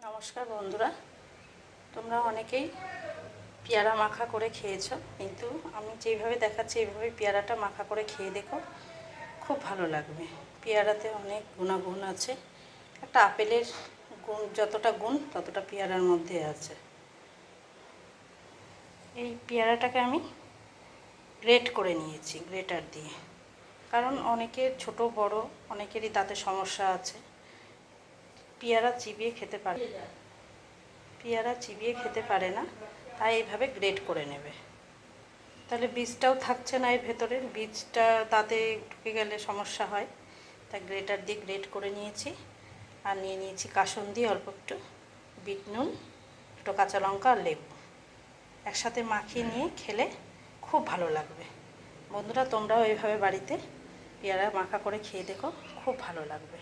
নমস্কার বন্ধুরা, তোমরা অনেকেই পেয়ারা মাখা করে খেয়েছো, কিন্তু আমি যেভাবে দেখাচ্ছি এইভাবে পেয়ারাটা মাখা করে খেয়ে দেখো, খুব ভালো লাগবে। পেয়ারাতে অনেক গুণাগুণ আছে। একটা আপেলের গুণ যতটা গুণ ততটা পেয়ারার মধ্যে আছে। এই পেয়ারাটাকে আমি গ্রেট করে নিয়েছি গ্রেটার দিয়ে, কারণ অনেকের ছোট বড় অনেকেরই দাঁতে সমস্যা আছে। পেয়ারা চিবিয়ে খেতে পারে না, তাই এইভাবে গ্রেট করে নেবে। তাহলে বীজটাও থাকছে না, এর ভেতরের বীজটা দাঁতে ঢুকে গেলে সমস্যা হয়। তাই গ্রেটার দিয়ে গ্রেট করে নিয়েছি। আর নিয়ে নিয়েছি কাসুন্দি, অল্প একটু বিট নুন, একটু কাঁচা লঙ্কা আর লেবু। একসাথে মাখিয়ে নিয়ে খেলে খুব ভালো লাগবে। বন্ধুরা, তোমরাও এইভাবে বাড়িতে পেয়ারা মাখা করে খেয়ে দেখো, খুব ভালো লাগবে।